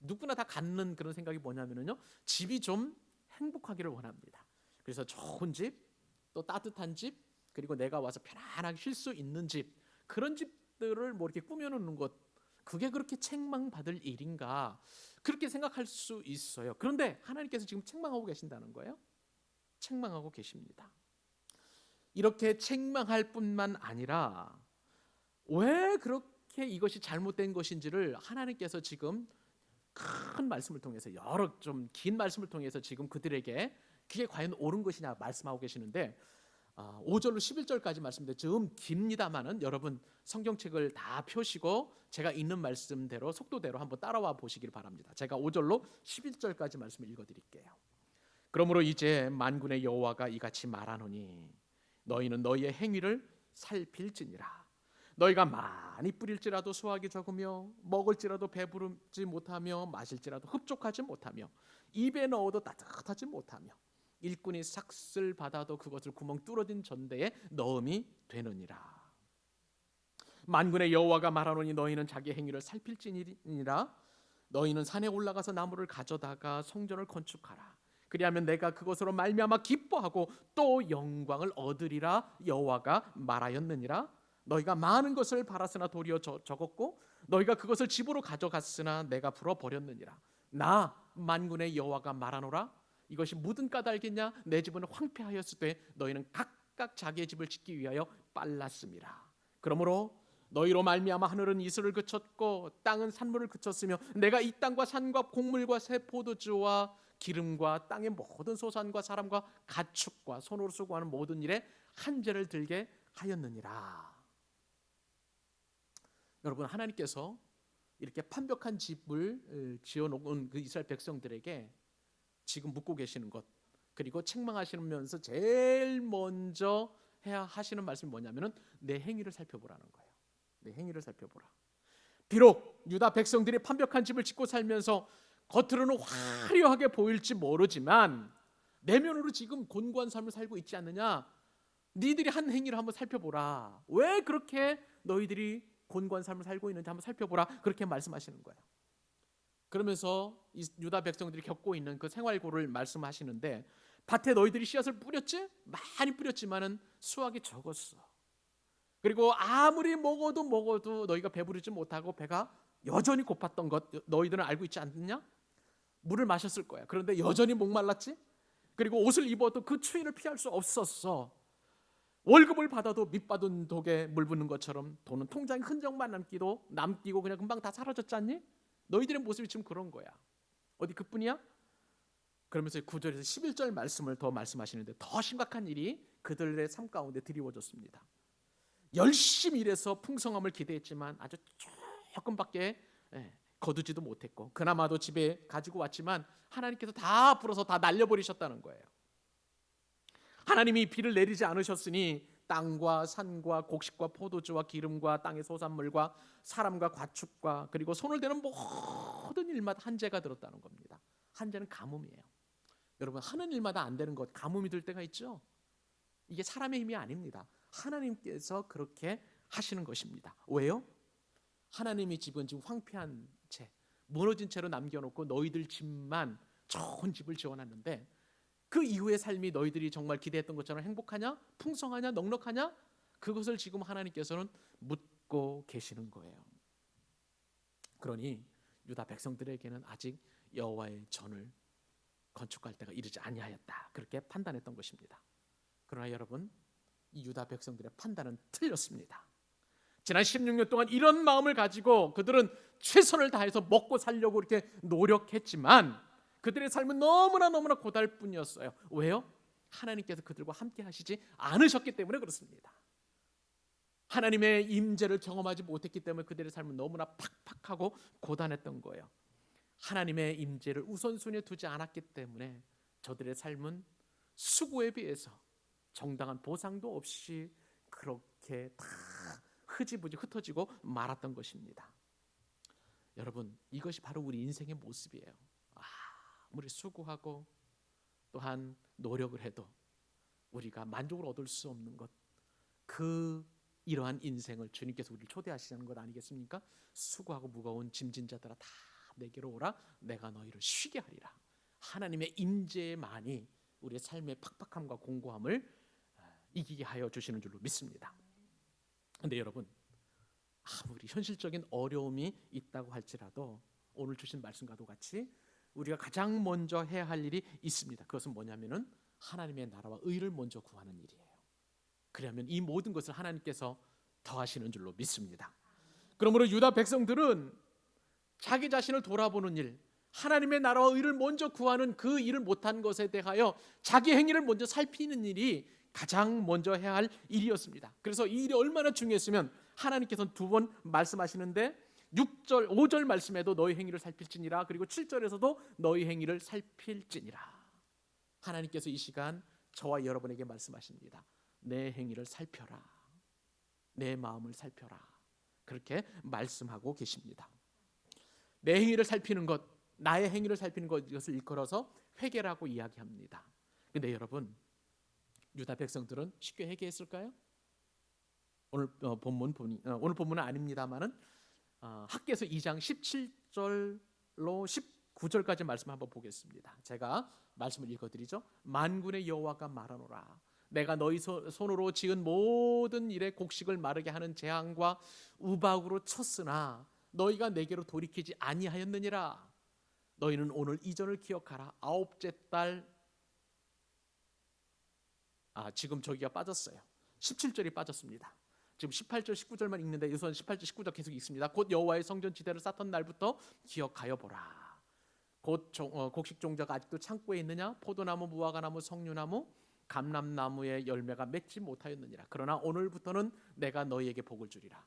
누구나 다 갖는 그런 생각이 뭐냐면요, 집이 좀 행복하기를 원합니다. 그래서 좋은 집, 또 따뜻한 집, 그리고 내가 와서 편안하게 쉴 수 있는 집, 그런 집들을 뭐 이렇게 꾸며놓는 것, 그게 그렇게 책망받을 일인가? 그렇게 생각할 수 있어요. 그런데 하나님께서 지금 책망하고 계신다는 거예요. 책망하고 계십니다. 이렇게 책망할 뿐만 아니라 왜 그렇게 이것이 잘못된 것인지를 하나님께서 지금 큰 말씀을 통해서, 여러 좀 긴 말씀을 통해서 지금 그들에게 그게 과연 옳은 것이냐 말씀하고 계시는데, 5절로 11절까지 말씀인데 좀 깁니다만은 여러분 성경책을 다 펴시고 제가 읽는 말씀대로 속도대로 한번 따라와 보시길 바랍니다. 제가 5절로 11절까지 말씀을 읽어드릴게요. 그러므로 이제 만군의 여호와가 이같이 말하노니 너희는 너희의 행위를 살필지니라. 너희가 많이 뿌릴지라도 수확이 적으며 먹을지라도 배부르지 못하며 마실지라도 흡족하지 못하며 입에 넣어도 따뜻하지 못하며 일꾼이 삭슬 받아도 그것을 구멍 뚫어진 전대에 넣음이 되느니라. 만군의 여호와가 말하노니 너희는 자기 행위를 살필지니라. 너희는 산에 올라가서 나무를 가져다가 성전을 건축하라. 그리하면 내가 그것으로 말미암아 기뻐하고 또 영광을 얻으리라. 여호와가 말하였느니라. 너희가 많은 것을 바랐으나 도리어 적었고 너희가 그것을 집으로 가져갔으나 내가 풀어버렸느니라. 나 만군의 여호와가 말하노라. 이것이 무슨 까닭이냐? 내 집은 황폐하였을 때 너희는 각각 자기의 집을 짓기 위하여 빨랐음이라. 그러므로 너희로 말미암아 하늘은 이슬을 그쳤고 땅은 산물을 그쳤으며 내가 이 땅과 산과 곡물과 새 포도주와 기름과 땅의 모든 소산과 사람과 가축과 손으로 수고하는 모든 일에 한죄를 들게 하였느니라. 여러분, 하나님께서 이렇게 판벽한 집을 지어놓은 그 이스라엘 백성들에게 지금 묻고 계시는 것, 그리고 책망하시면서 제일 먼저 해야 하시는 말씀이 뭐냐면은 내 행위를 살펴보라는 거예요. 내 행위를 살펴보라. 비록 유다 백성들이 판벽한 집을 짓고 살면서 겉으로는 화려하게 보일지 모르지만 내면으로 지금 곤고한 삶을 살고 있지 않느냐? 니들이 한 행위를 한번 살펴보라. 왜 그렇게 너희들이 곤고한 삶을 살고 있는지 한번 살펴보라. 그렇게 말씀하시는 거예요. 그러면서 유다 백성들이 겪고 있는 그 생활고를 말씀하시는데, 밭에 너희들이 씨앗을 뿌렸지? 많이 뿌렸지만은 수확이 적었어. 그리고 아무리 먹어도 너희가 배부르지 못하고 배가 여전히 고팠던 것 너희들은 알고 있지 않느냐? 물을 마셨을 거야. 그런데 여전히 목말랐지? 그리고 옷을 입어도 그 추위를 피할 수 없었어. 월급을 받아도 밑받은 독에 물 붓는 것처럼 돈은 통장에 흔적만 남기고 그냥 금방 다 사라졌지 않니? 너희들의 모습이 지금 그런 거야. 어디 그뿐이야? 그러면서 9절에서 11절 말씀을 더 말씀하시는데 더 심각한 일이 그들의 삶 가운데 드리워졌습니다. 열심히 일해서 풍성함을 기대했지만 아주 조금밖에 거두지도 못했고, 그나마도 집에 가지고 왔지만 하나님께서 다 불어서 다 날려버리셨다는 거예요. 하나님이 비를 내리지 않으셨으니 땅과 산과 곡식과 포도주와 기름과 땅의 소산물과 사람과 가축과 그리고 손을 대는 모든 일마다 한재가 들었다는 겁니다. 한재는 가뭄이에요. 여러분, 하는 일마다 안 되는 것, 가뭄이 들 때가 있죠. 이게 사람의 힘이 아닙니다. 하나님께서 그렇게 하시는 것입니다. 왜요? 하나님이 집은 지금 황폐한 채, 무너진 채로 남겨놓고 너희들 집만 좋은 집을 지어놨는데 그 이후의 삶이 너희들이 정말 기대했던 것처럼 행복하냐? 풍성하냐? 넉넉하냐? 그것을 지금 하나님께서는 묻고 계시는 거예요. 그러니 유다 백성들에게는 아직 여호와의 전을 건축할 때가 이르지 아니하였다, 그렇게 판단했던 것입니다. 그러나 여러분, 이 유다 백성들의 판단은 틀렸습니다. 지난 16년 동안 이런 마음을 가지고 그들은 최선을 다해서 먹고 살려고 이렇게 노력했지만 그들의 삶은 너무나 고달플 뿐이었어요. 왜요? 하나님께서 그들과 함께 하시지 않으셨기 때문에 그렇습니다. 하나님의 임재를 경험하지 못했기 때문에 그들의 삶은 너무나 팍팍하고 고단했던 거예요. 하나님의 임재를 우선순위에 두지 않았기 때문에 저들의 삶은 수고에 비해서 정당한 보상도 없이 그렇게 다 흐지부지 흩어지고 말았던 것입니다. 여러분, 이것이 바로 우리 인생의 모습이에요. 아무리 수고하고 또한 노력을 해도 우리가 만족을 얻을 수 없는 것, 이러한 인생을 주님께서 우리를 초대하시는 것 아니겠습니까? 수고하고 무거운 짐진 자들아 다 내게로 오라, 내가 너희를 쉬게 하리라. 하나님의 임재만이 우리의 삶의 팍팍함과 공고함을 이기게 하여 주시는 줄로 믿습니다. 그런데 여러분, 아무리 현실적인 어려움이 있다고 할지라도 오늘 주신 말씀과도 같이 우리가 가장 먼저 해야 할 일이 있습니다. 그것은 뭐냐면은 하나님의 나라와 의를 먼저 구하는 일이에요. 그러면 이 모든 것을 하나님께서 더하시는 줄로 믿습니다. 그러므로 유다 백성들은 자기 자신을 돌아보는 일, 하나님의 나라와 의를 먼저 구하는 그 일을 못한 것에 대하여 자기 행위를 먼저 살피는 일이 가장 먼저 해야 할 일이었습니다. 그래서 이 일이 얼마나 중요했으면 하나님께서는 두 번 말씀하시는데 6절, 5절 말씀에도 너희 행위를 살필지니라, 그리고 7절에서도 너희 행위를 살필지니라. 하나님께서 이 시간 저와 여러분에게 말씀하십니다. 내 행위를 살펴라, 내 마음을 살펴라, 그렇게 말씀하고 계십니다. 내 행위를 살피는 것, 나의 행위를 살피는 것, 이것을 일컬어서 회개라고 이야기합니다. 근데 여러분, 유다 백성들은 쉽게 회개했을까요? 오늘 본문은 아닙니다만은 학개서 2장 17절로 19절까지 말씀 한번 보겠습니다. 제가 말씀을 읽어드리죠. 만군의 여호와가 말하노라, 내가 너희 손으로 지은 모든 일에 곡식을 마르게 하는 재앙과 우박으로 쳤으나 너희가 내게로 돌이키지 아니하였느니라. 너희는 오늘 이전을 기억하라. 아홉째 달, 지금 저기가 빠졌어요. 17절이 빠졌습니다. 지금 18절 19절만 읽는데 우선 18절 19절 계속 읽습니다. 곧 여호와의 성전 지대를 쌓던 날부터 기억하여 보라. 곧 곡식 종자가 아직도 창고에 있느냐? 포도나무, 무화과나무, 석류나무, 감람나무의 열매가 맺지 못하였느니라. 그러나 오늘부터는 내가 너희에게 복을 주리라.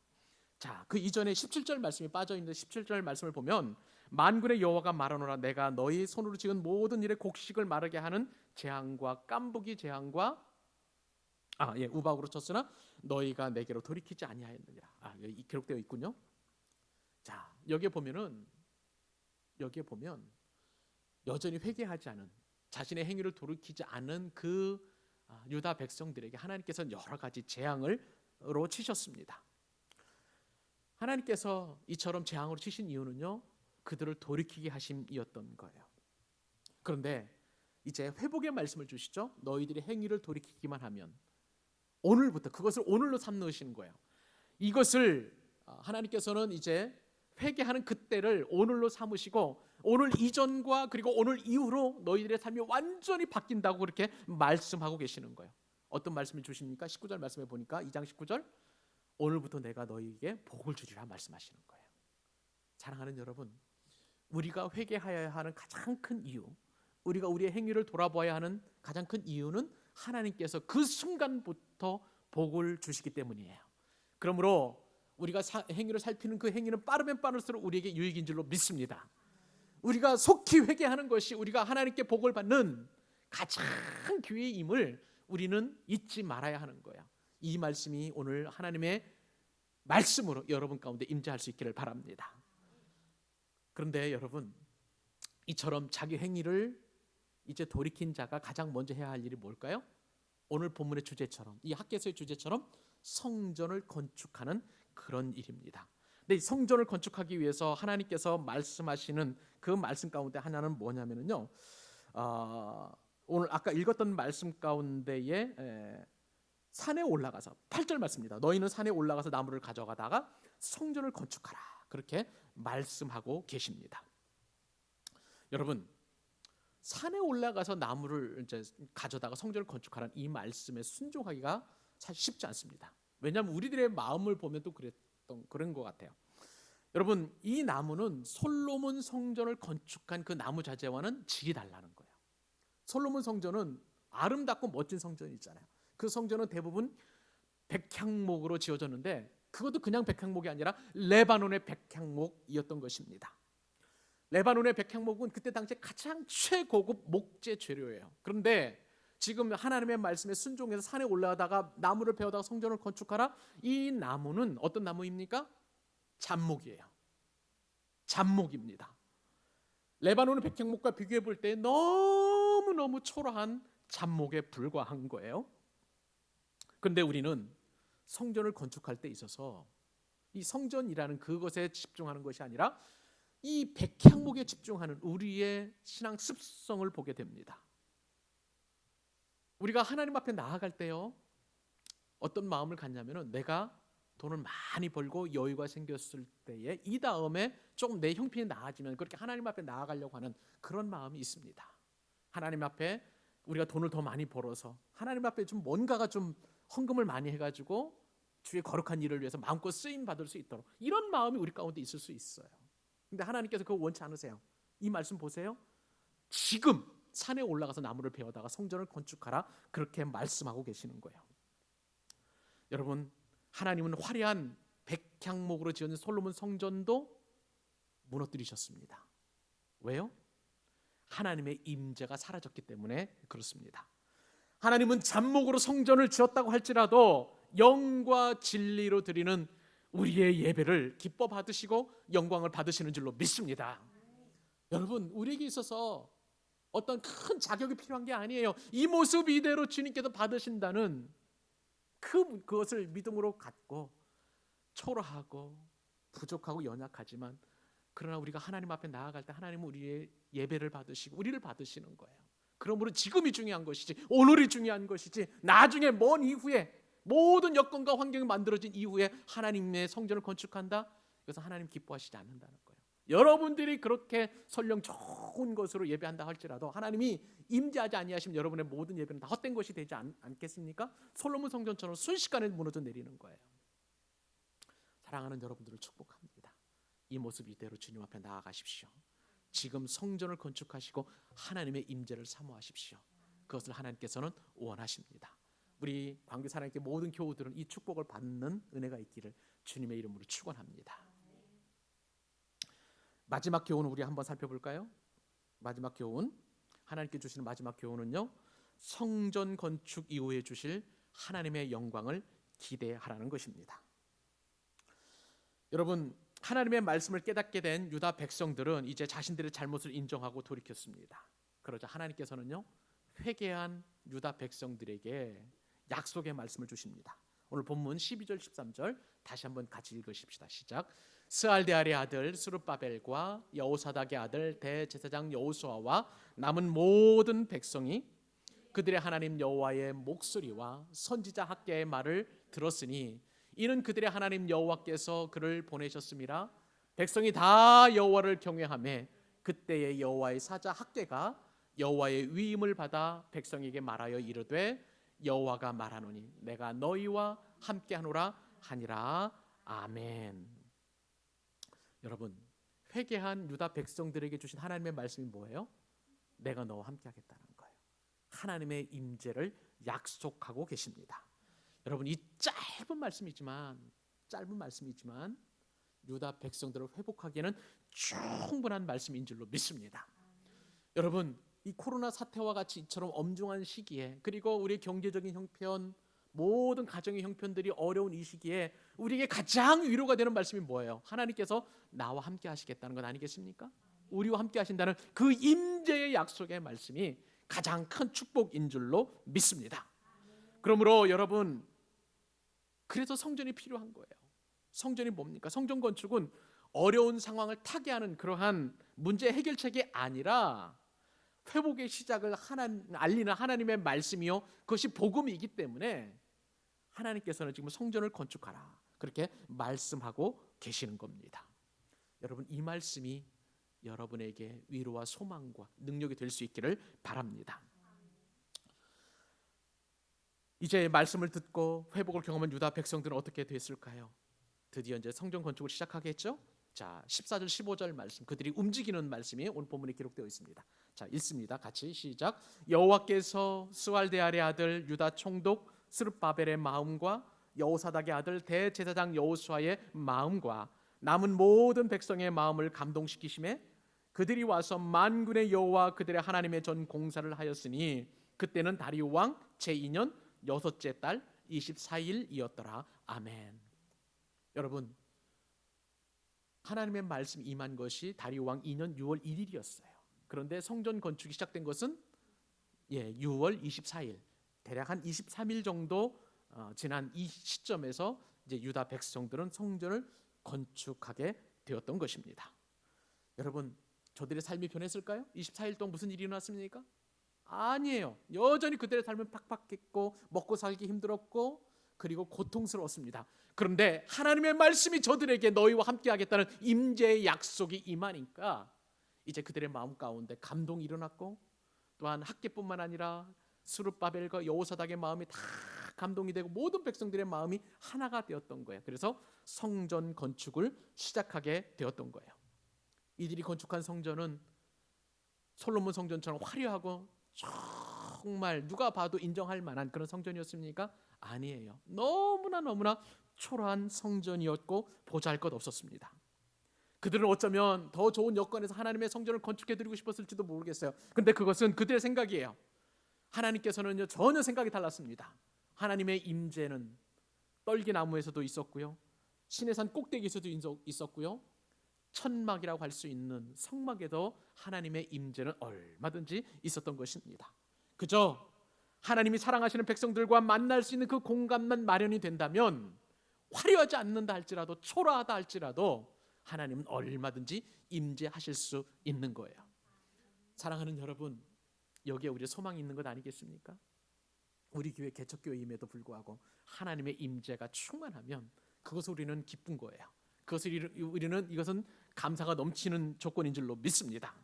자, 그 이전에 17절 말씀이 빠져 있는데 17절 말씀을 보면 만군의 여호와가 말하노라, 내가 너희 손으로 지은 모든 일에 곡식을 마르게 하는 재앙과 깐부기 재앙과 우박으로 쳤으나 너희가 내게로 돌이키지 아니하였느니라. 여기 기록되어 있군요. 자, 여기에 보면 여전히 회개하지 않은, 자신의 행위를 돌이키지 않은 그 유다 백성들에게 하나님께서는 여러 가지 재앙으로 치셨습니다. 하나님께서 이처럼 재앙으로 치신 이유는요, 그들을 돌이키게 하심이었던 거예요. 그런데 이제 회복의 말씀을 주시죠. 너희들이 행위를 돌이키기만 하면, 오늘부터 그것을 오늘로 삼으시는 거예요. 이것을 하나님께서는 이제 회개하는 그때를 오늘로 삼으시고 오늘 이전과 그리고 오늘 이후로 너희들의 삶이 완전히 바뀐다고 그렇게 말씀하고 계시는 거예요. 어떤 말씀을 주십니까? 19절 말씀해 보니까 2장 19절, 오늘부터 내가 너희에게 복을 주리라 말씀하시는 거예요. 사랑하는 여러분, 우리가 회개하여야 하는 가장 큰 이유, 우리가 우리의 행위를 돌아봐야 하는 가장 큰 이유는 하나님께서 그 순간부터 복을 주시기 때문이에요. 그러므로 우리가 행위를 살피는 그 행위는 빠르면 빠를수록 우리에게 유익인 줄로 믿습니다. 우리가 속히 회개하는 것이 우리가 하나님께 복을 받는 가장 기회임을 우리는 잊지 말아야 하는 거야. 이 말씀이 오늘 하나님의 말씀으로 여러분 가운데 임재할 수 있기를 바랍니다. 그런데 여러분, 이처럼 자기 행위를 이제 돌이킨 자가 가장 먼저 해야 할 일이 뭘까요? 오늘 본문의 주제처럼, 이 학개서의 주제처럼 성전을 건축하는 그런 일입니다. 근데 이 성전을 건축하기 위해서 하나님께서 말씀하시는 그 말씀 가운데 하나는 뭐냐면요, 오늘 아까 읽었던 말씀 가운데에 산에 올라가서 8절 말씀입니다. 너희는 산에 올라가서 나무를 가져가다가 성전을 건축하라. 그렇게 말씀하고 계십니다. 여러분, 산에 올라가서 나무를 이제 가져다가 성전을 건축하라는 이 말씀에 순종하기가 사실 쉽지 않습니다. 왜냐하면 우리들의 마음을 보면 또 그런 것 같아요. 여러분, 이 나무는 솔로몬 성전을 건축한 그 나무 자재와는 질이 달라는 거예요. 솔로몬 성전은 아름답고 멋진 성전이 있잖아요. 그 성전은 대부분 백향목으로 지어졌는데 그것도 그냥 백향목이 아니라 레바논의 백향목이었던 것입니다. 레바논의 백향목은 그때 당시에 가장 최고급 목재 재료예요. 그런데 지금 하나님의 말씀에 순종해서 산에 올라가다가 나무를 베어다가 성전을 건축하라. 이 나무는 어떤 나무입니까? 잡목이에요. 잡목입니다. 레바논의 백향목과 비교해 볼 때 너무너무 초라한 잡목에 불과한 거예요. 그런데 우리는 성전을 건축할 때 있어서 이 성전이라는 그것에 집중하는 것이 아니라 이 백향목에 집중하는 우리의 신앙 습성을 보게 됩니다. 우리가 하나님 앞에 나아갈 때요, 어떤 마음을 갖냐면은 내가 돈을 많이 벌고 여유가 생겼을 때에 이 다음에 조금 내 형편이 나아지면 그렇게 하나님 앞에 나아가려고 하는 그런 마음이 있습니다. 하나님 앞에 우리가 돈을 더 많이 벌어서 하나님 앞에 좀 뭔가가 좀 헌금을 많이 해가지고 주의 거룩한 일을 위해서 마음껏 쓰임 받을 수 있도록, 이런 마음이 우리 가운데 있을 수 있어요. 근데 하나님께서 그거 원치 않으세요. 이 말씀 보세요. 지금 산에 올라가서 나무를 베어다가 성전을 건축하라, 그렇게 말씀하고 계시는 거예요. 여러분, 하나님은 화려한 백향목으로 지은 솔로몬 성전도 무너뜨리셨습니다. 왜요? 하나님의 임재가 사라졌기 때문에 그렇습니다. 하나님은 잡목으로 성전을 지었다고 할지라도 영과 진리로 드리는 우리의 예배를 기뻐 받으시고 영광을 받으시는 줄로 믿습니다. 여러분, 우리에게 있어서 어떤 큰 자격이 필요한 게 아니에요. 이 모습 이대로 주님께서 받으신다는 그것을 믿음으로 갖고 초라하고 부족하고 연약하지만 그러나 우리가 하나님 앞에 나아갈 때 하나님은 우리의 예배를 받으시고 우리를 받으시는 거예요. 그러므로 지금이 중요한 것이지 오늘이 중요한 것이지 나중에 먼 이후에 모든 여건과 환경이 만들어진 이후에 하나님의 성전을 건축한다? 그래서 하나님 기뻐하시지 않는다는 거예요. 여러분들이 그렇게 설령 좋은 것으로 예배한다 할지라도 하나님이 임재하지 아니하시면 여러분의 모든 예배는 다 헛된 것이 되지 않겠습니까? 솔로몬 성전처럼 순식간에 무너져 내리는 거예요. 사랑하는 여러분들을 축복합니다. 이 모습 이대로 주님 앞에 나아가십시오. 지금 성전을 건축하시고 하나님의 임재를 사모하십시오. 그것을 하나님께서는 원하십니다. 우리 광교 사랑교회 모든 교우들은 이 축복을 받는 은혜가 있기를 주님의 이름으로 축원합니다. 마지막 교훈을 우리 한번 살펴볼까요? 마지막 교훈, 하나님께 주시는 마지막 교훈은요, 성전 건축 이후에 주실 하나님의 영광을 기대하라는 것입니다. 여러분, 하나님의 말씀을 깨닫게 된 유다 백성들은 이제 자신들의 잘못을 인정하고 돌이켰습니다. 그러자 하나님께서는요, 회개한 유다 백성들에게 약속의 말씀을 주십니다. 오늘 본문 12절 13절 다시 한번 같이 읽으십시다. 시작. 스알데알의 아들 스룹바벨과 여호사닥의 아들 대제사장 여호수아와 남은 모든 백성이 그들의 하나님 여호와의 목소리와 선지자 학개의 말을 들었으니 이는 그들의 하나님 여호와께서 그를 보내셨음이라. 백성이 다 여호와를 경외하며 그때의 여호와의 사자 학개가 여호와의 위임을 받아 백성에게 말하여 이르되 여호와가 말하노니 내가 너희와 함께하노라 하니라. 아멘. 여러분, 회개한 유다 백성들에게 주신 하나님의 말씀이 뭐예요? 내가 너와 함께하겠다는 거예요. 하나님의 임재를 약속하고 계십니다. 여러분, 이 짧은 말씀이지만 유다 백성들을 회복하기에는 충분한 말씀인 줄로 믿습니다. 여러분, 이 코로나 사태와 같이 이처럼 엄중한 시기에, 그리고 우리의 경제적인 형편, 모든 가정의 형편들이 어려운 이 시기에 우리에게 가장 위로가 되는 말씀이 뭐예요? 하나님께서 나와 함께 하시겠다는 것 아니겠습니까? 우리와 함께 하신다는 그 임재의 약속의 말씀이 가장 큰 축복인 줄로 믿습니다. 그러므로 여러분, 그래서 성전이 필요한 거예요. 성전이 뭡니까? 성전 건축은 어려운 상황을 타개하는 그러한 문제 해결책이 아니라 회복의 시작을 알리는 하나님의 말씀이요, 그것이 복음이기 때문에 하나님께서는 지금 성전을 건축하라 그렇게 말씀하고 계시는 겁니다. 여러분, 이 말씀이 여러분에게 위로와 소망과 능력이 될 수 있기를 바랍니다. 이제 말씀을 듣고 회복을 경험한 유다 백성들은 어떻게 됐을까요? 드디어 이제 성전 건축을 시작하겠죠? 자, 14절 15절 말씀, 그들이 움직이는 말씀이 오늘 본문에 기록되어 있습니다. 자, 읽습니다. 같이 시작. 여호와께서 스왈데알의 아들 유다 총독 스룹바벨의 마음과 여호사닥의 아들 대제사장 여호수아의 마음과 남은 모든 백성의 마음을 감동시키심에 그들이 와서 만군의 여호와 그들의 하나님의 전 공사를 하였으니 그때는 다리오 왕 제2년 여섯째 달 24일이었더라. 아멘. 여러분, 하나님의 말씀 임한 것이 다리오 왕 2년 6월 1일이었어요. 그런데 성전 건축이 시작된 것은 6월 24일, 대략 한 23일 정도 지난 이 시점에서 이제 유다 백성들은 성전을 건축하게 되었던 것입니다. 여러분, 저들의 삶이 변했을까요? 24일 동안 무슨 일이 일어났습니까? 아니에요. 여전히 그들의 삶은 팍팍했고 먹고 살기 힘들었고 그리고 고통스러웠습니다. 그런데 하나님의 말씀이 저들에게 너희와 함께 하겠다는 임재의 약속이 임하니까 이제 그들의 마음 가운데 감동이 일어났고, 또한 학계뿐만 아니라 스룹바벨과 여호사닥의 마음이 다 감동이 되고 모든 백성들의 마음이 하나가 되었던 거예요. 그래서 성전 건축을 시작하게 되었던 거예요. 이들이 건축한 성전은 솔로몬 성전처럼 화려하고 정말 누가 봐도 인정할 만한 그런 성전이었습니까? 아니에요. 너무나 초라한 성전이었고 보잘것 없었습니다. 그들은 어쩌면 더 좋은 여건에서 하나님의 성전을 건축해드리고 싶었을지도 모르겠어요. 그런데 그것은 그들의 생각이에요. 하나님께서는요, 전혀 생각이 달랐습니다. 하나님의 임재는 떨기나무에서도 있었고요, 시내산 꼭대기에서도 있었고요, 천막이라고 할 수 있는 성막에도 하나님의 임재는 얼마든지 있었던 것입니다. 그저 하나님이 사랑하시는 백성들과 만날 수 있는 그 공간만 마련이 된다면, 화려하지 않는다 할지라도, 초라하다 할지라도 하나님은 얼마든지 임재하실 수 있는 거예요. 사랑하는 여러분, 여기에 우리 소망이 있는 것 아니겠습니까? 우리 교회 개척교회임에도 불구하고 하나님의 임재가 충만하면 그것을 우리는 기쁜 거예요. 이것은 감사가 넘치는 조건인 줄로 믿습니다.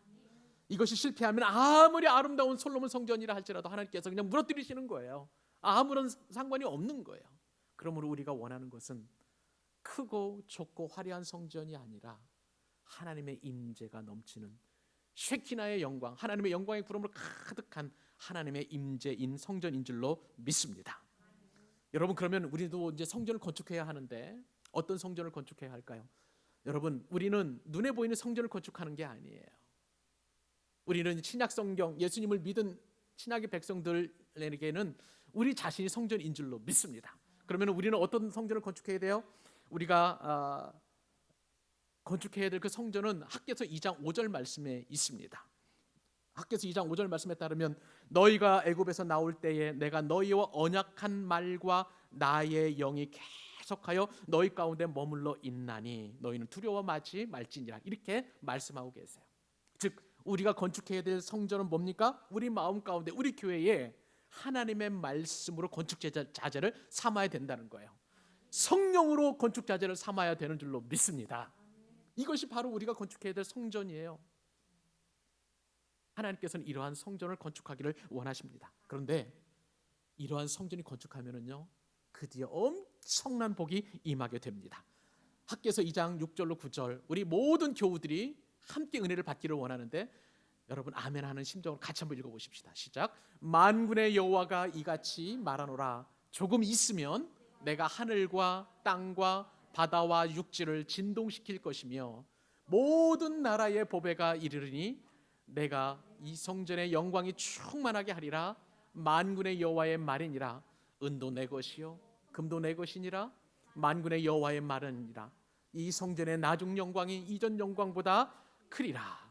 이것이 실패하면 아무리 아름다운 솔로몬 성전이라 할지라도 하나님께서 그냥 무너뜨리시는 거예요. 아무런 상관이 없는 거예요. 그러므로 우리가 원하는 것은 크고 좁고 화려한 성전이 아니라 하나님의 임재가 넘치는 쉐키나의 영광, 하나님의 영광의 구름으로 가득한 하나님의 임재인 성전인 줄로 믿습니다. 여러분, 그러면 우리도 이제 성전을 건축해야 하는데 어떤 성전을 건축해야 할까요? 여러분, 우리는 눈에 보이는 성전을 건축하는 게 아니에요. 우리는 신약 성경, 예수님을 믿은 신약의 백성들에게는 우리 자신이 성전인 줄로 믿습니다. 그러면 우리는 어떤 성전을 건축해야 돼요? 우리가 건축해야 될 그 성전은 학개서 2장 5절 말씀에 있습니다. 학개서 2장 5절 말씀에 따르면 너희가 애굽에서 나올 때에 내가 너희와 언약한 말과 나의 영이 계속하여 너희 가운데 머물러 있나니 너희는 두려워하지 말지니라, 이렇게 말씀하고 계세요. 즉, 우리가 건축해야 될 성전은 뭡니까? 우리 마음 가운데, 우리 교회에 하나님의 말씀으로 건축 자재를 삼아야 된다는 거예요. 성령으로 건축 자재를 삼아야 되는 줄로 믿습니다. 이것이 바로 우리가 건축해야 될 성전이에요. 하나님께서는 이러한 성전을 건축하기를 원하십니다. 그런데 이러한 성전이 건축하면은요, 그 뒤에 엄청난 복이 임하게 됩니다. 학개서 2장 6절로 9절, 우리 모든 교우들이 함께 은혜를 받기를 원하는데, 여러분 아멘 하는 심정으로 같이 한번 읽어보십시다. 시작. 만군의 여호와가 이같이 말하노라. 조금 있으면 내가 하늘과 땅과 바다와 육지를 진동시킬 것이며 모든 나라의 보배가 이르르니 내가 이 성전의 영광이 충만하게 하리라. 만군의 여호와의 말이니라. 은도 내 것이요 금도 내 것이니라. 만군의 여호와의 말이니라. 이 성전의 나중 영광이 이전 영광보다 크리라.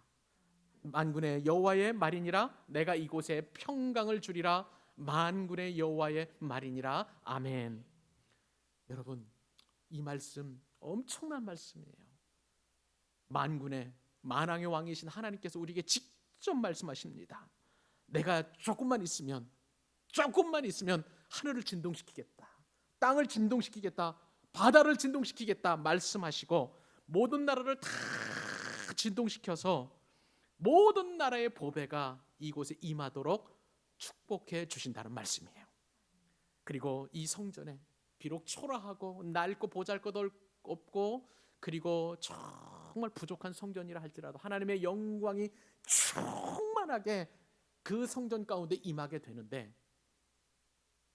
만군의 여호와의 말이니라. 내가 이곳에 평강을 주리라. 만군의 여호와의 말이니라. 아멘. 여러분, 이 말씀 엄청난 말씀이에요. 만군의 만왕의 왕이신 하나님께서 우리에게 직접 말씀하십니다. 내가 조금만 있으면 하늘을 진동시키겠다, 땅을 진동시키겠다, 바다를 진동시키겠다 말씀하시고 모든 나라를 다 진동시켜서 모든 나라의 보배가 이곳에 임하도록 축복해 주신다는 말씀이에요. 그리고 이 성전에 비록 초라하고 낡고 보잘것없고 그리고 정말 부족한 성전이라 할지라도 하나님의 영광이 충만하게 그 성전 가운데 임하게 되는데,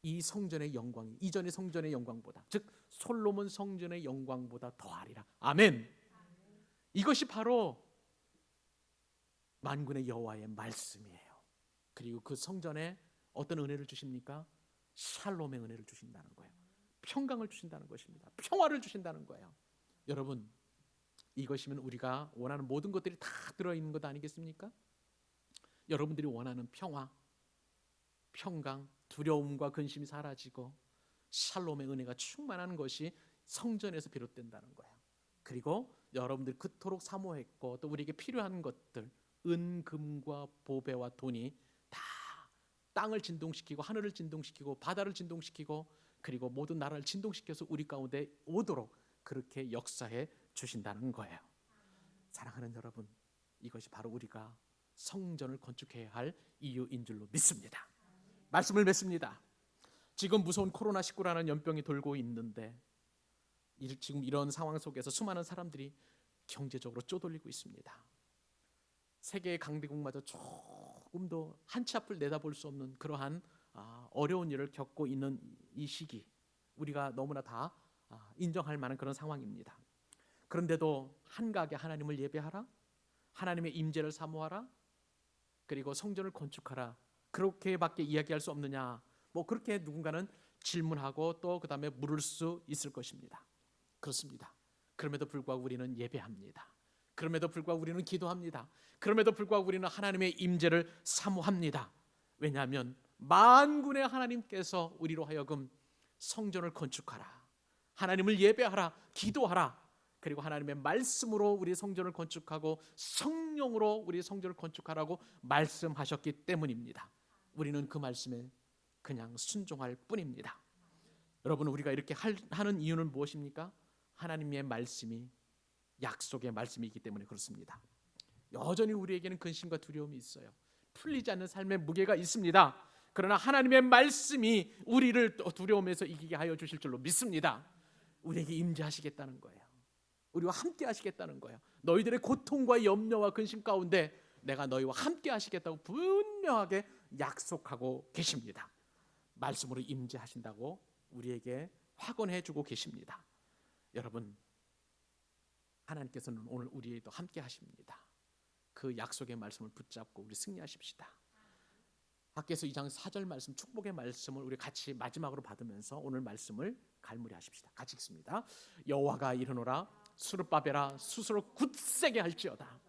이 성전의 영광이 이전의 성전의 영광보다, 즉 솔로몬 성전의 영광보다 더하리라. 아멘. 이것이 바로 만군의 여호와의 말씀이에요. 그리고 그 성전에 어떤 은혜를 주십니까? 샬롬의 은혜를 주신다는 거예요. 평강을 주신다는 것입니다. 평화를 주신다는 거예요. 여러분, 이것이면 우리가 원하는 모든 것들이 다 들어있는 것 아니겠습니까? 여러분들이 원하는 평화, 평강, 두려움과 근심이 사라지고 샬롬의 은혜가 충만한 것이 성전에서 비롯된다는 거예요. 그리고 여러분들 그토록 사모했고 또 우리에게 필요한 것들, 은, 금과 보배와 돈이 다 땅을 진동시키고 하늘을 진동시키고 바다를 진동시키고 그리고 모든 나라를 진동시켜서 우리 가운데 오도록 그렇게 역사해 주신다는 거예요. 사랑하는 여러분, 이것이 바로 우리가 성전을 건축해야 할 이유인 줄로 믿습니다. 말씀을 맺습니다. 지금 무서운 코로나19라는 연병이 돌고 있는데 지금 이런 상황 속에서 수많은 사람들이 경제적으로 쪼들리고 있습니다. 세계의 강대국마저 조금도 한 치 앞을 내다볼 수 없는 그러한 어려운 일을 겪고 있는 이 시기, 우리가 너무나 다 인정할 만한 그런 상황입니다. 그런데도 한가하게 하나님을 예배하라, 하나님의 임재를 사모하라, 그리고 성전을 건축하라, 그렇게밖에 이야기할 수 없느냐, 뭐 그렇게 누군가는 질문하고 또 그 다음에 물을 수 있을 것입니다. 그렇습니다. 그럼에도 불구하고 우리는 예배합니다. 그럼에도 불구하고 우리는 기도합니다. 그럼에도 불구하고 우리는 하나님의 임재를 사모합니다. 왜냐하면 만군의 하나님께서 우리로 하여금 성전을 건축하라, 하나님을 예배하라, 기도하라, 그리고 하나님의 말씀으로 우리 성전을 건축하고 성령으로 우리 성전을 건축하라고 말씀하셨기 때문입니다. 우리는 그 말씀에 그냥 순종할 뿐입니다. 여러분, 우리가 이렇게 하는 이유는 무엇입니까? 하나님의 말씀이 약속의 말씀이기 때문에 그렇습니다. 여전히 우리에게는 근심과 두려움이 있어요. 풀리지 않는 삶의 무게가 있습니다. 그러나 하나님의 말씀이 우리를 두려움에서 이기게 하여 주실 줄로 믿습니다. 우리에게 임재하시겠다는 거예요. 우리와 함께 하시겠다는 거예요. 너희들의 고통과 염려와 근심 가운데 내가 너희와 함께 하시겠다고 분명하게 약속하고 계십니다. 말씀으로 임재하신다고 우리에게 확언해 주고 계십니다. 여러분, 하나님께서는 오늘 우리에게도 함께 하십니다. 그 약속의 말씀을 붙잡고 우리 승리하십시다. 밖에서 2장 4절 말씀, 축복의 말씀을 우리 같이 마지막으로 받으면서 오늘 말씀을 갈무리하십시다. 같이 읽습니다. 여호와가 이르노라, 수르바벨아 스스로 굳세게 할지어다.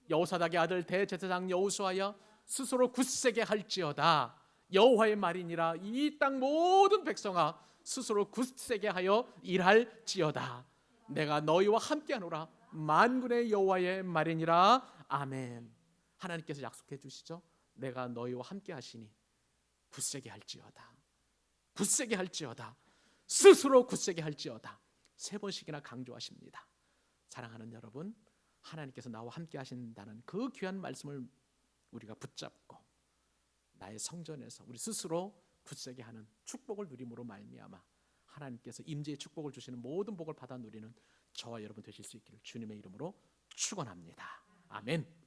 여호사닥의 아들 대제사장 여호수아여 스스로 굳세게 할지어다. 여호와의 말이니라, 이 땅 모든 백성아 스스로 굳세게 하여 일할지어다. 내가 너희와 함께하노라, 만군의 여호와의 말이니라. 아멘. 하나님께서 약속해 주시죠. 내가 너희와 함께 하시니 굳세게 할지어다, 굳세게 할지어다, 스스로 굳세게 할지어다. 3번씩이나 강조하십니다. 사랑하는 여러분, 하나님께서 나와 함께 하신다는 그 귀한 말씀을 우리가 붙잡고 나의 성전에서 우리 스스로 굳세게 하는 축복을 누림으로 말미암아 하나님께서 임재의 축복을 주시는 모든 복을 받아 누리는 저와 여러분 되실 수 있기를 주님의 이름으로 축원합니다. 아멘.